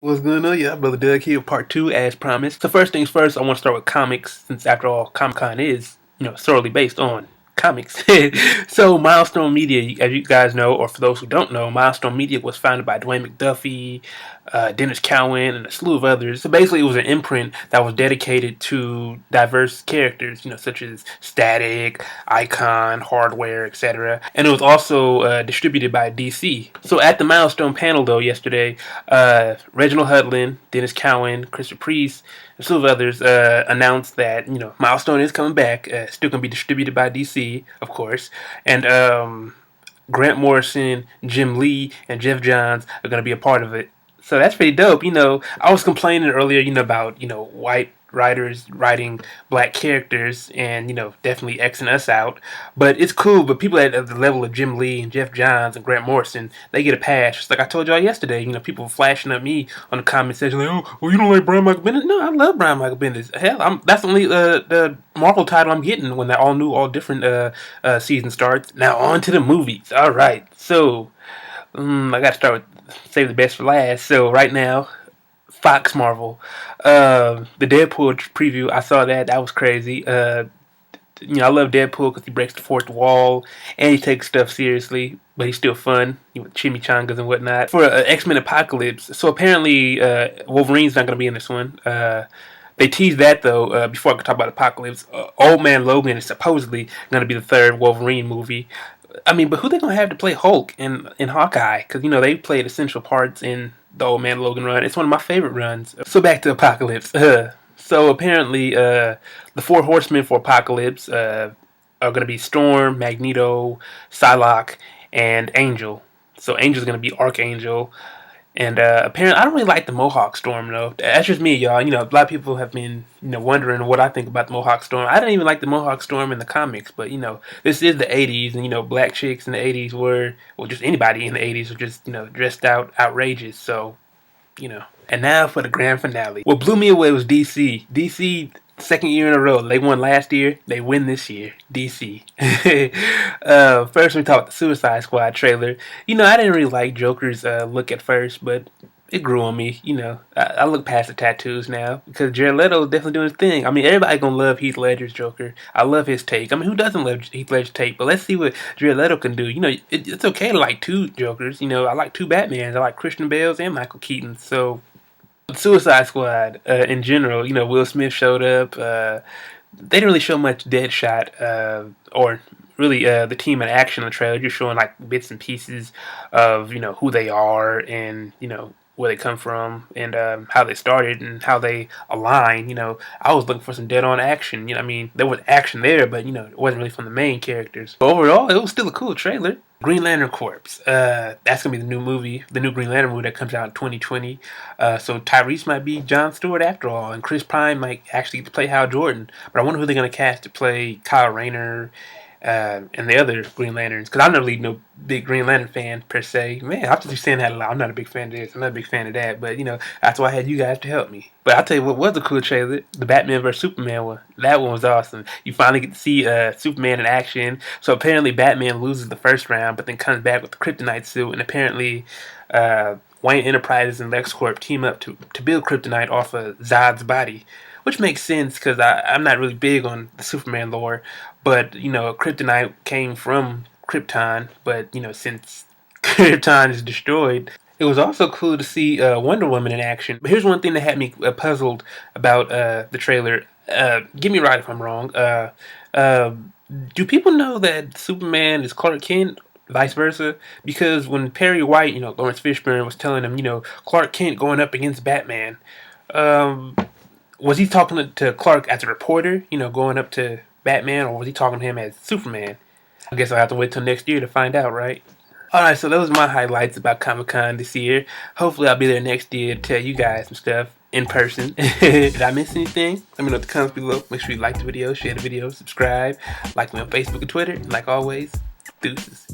What's going on? Yeah, Brother Doug here, part 2 as promised. So first things first, I want to start with comics, since after all, Comic-Con is, solely based on comics. So Milestone Media, as you guys know, or for those who don't know, Milestone Media was founded by Dwayne McDuffie, Dennis Cowan, and a slew of others. So basically, it was an imprint that was dedicated to diverse characters, such as Static, Icon, Hardware, etc. And it was also distributed by DC. So at the Milestone panel, though, yesterday, Reginald Hudlin, Dennis Cowan, Christopher Priest, and some of others announced that Milestone is coming back. Still gonna be distributed by DC, of course, and Grant Morrison, Jim Lee, and Jeff Johns are gonna be a part of it. So that's pretty dope. I was complaining earlier, about white writers writing black characters and definitely Xing us out, but it's cool. But people at the level of Jim Lee and Jeff Johns and Grant Morrison, they get a pass. Just like I told y'all yesterday, people flashing at me on the comment section like, oh, well, you don't like Brian Michael Bendis? No, I love Brian Michael Bendis. Hell, that's only the Marvel title I'm getting when that all new, all different season starts. Now on to the movies. All right, so I got to start with save the best for last. So right now, Fox Marvel, the Deadpool preview, I saw that. That was crazy. I love Deadpool because he breaks the fourth wall and he takes stuff seriously, but he's still fun with chimichangas and whatnot. For X-Men Apocalypse, so apparently Wolverine's not going to be in this one. They teased that though. Before I could talk about Apocalypse, Old Man Logan is supposedly going to be the third Wolverine movie. I mean, but who they gonna have to play Hulk in Hawkeye? Because they played essential parts in the Old Man Logan run. It's one of my favorite runs. So back to Apocalypse. So apparently, the four horsemen for Apocalypse are gonna be Storm, Magneto, Psylocke, and Angel. So Angel's gonna be Archangel. And apparently, I don't really like the Mohawk Storm though. That's just me, y'all. A lot of people have been, wondering what I think about the Mohawk Storm. I didn't even like the Mohawk Storm in the comics, but this is the '80s, and black chicks in the '80s were, well, just anybody in the '80s were just, dressed out outrageous. So, And now for the grand finale. What blew me away was DC. DC. Second year in a row. They won last year. They win this year. DC. First, we talked about the Suicide Squad trailer. I didn't really like Joker's look at first, but it grew on me. I look past the tattoos now because Jared Leto is definitely doing his thing. I mean, everybody gonna love Heath Ledger's Joker. I love his take. I mean, who doesn't love Heath Ledger's take? But let's see what Jared Leto can do. It's okay to like two Jokers. I like two Batmans. I like Christian Bale's and Michael Keaton's. So. Suicide Squad, in general, Will Smith showed up. They didn't really show much Deadshot, or really the team in action in the trailer. Just showing like bits and pieces of who they are and where they come from and how they started and how they align. I was looking for some dead-on action. I mean, there was action there, but it wasn't really from the main characters. But overall, it was still a cool trailer. Green Lantern Corps. That's gonna be the new movie, the new Green Lantern movie that comes out in 2020. So Tyrese might be Jon Stewart after all, and Chris Pine might actually get to play Hal Jordan. But I wonder who they're gonna cast to play Kyle Rayner and the other Green Lanterns. Because I'm not really no big Green Lantern fan per se. Man, I'm just saying that a lot. I'm not a big fan of this. I'm not a big fan of that. But that's why I had you guys to help me. But I'll tell you what was a cool trailer: the Batman vs Superman one. That one was awesome. You finally get to see Superman in action. So apparently Batman loses the first round, but then comes back with the Kryptonite suit, and apparently Wayne Enterprises and LexCorp team up to build Kryptonite off of Zod's body. Which makes sense because I'm not really big on the Superman lore, but Kryptonite came from Krypton, but since Krypton is destroyed, it was also cool to see Wonder Woman in action. But here's one thing that had me puzzled about the trailer. Get me right if I'm wrong. Do people know that Superman is Clark Kent? Vice versa, because when Perry White, Lawrence Fishburne was telling him, Clark Kent going up against Batman, was he talking to Clark as a reporter, going up to Batman, or was he talking to him as Superman? I guess I'll have to wait till next year to find out, right? Alright, so those are my highlights about Comic-Con this year. Hopefully I'll be there next year to tell you guys some stuff in person. Did I miss anything? Let me know in the comments below. Make sure you like the video, share the video, subscribe, like me on Facebook and Twitter, and like always, deuces.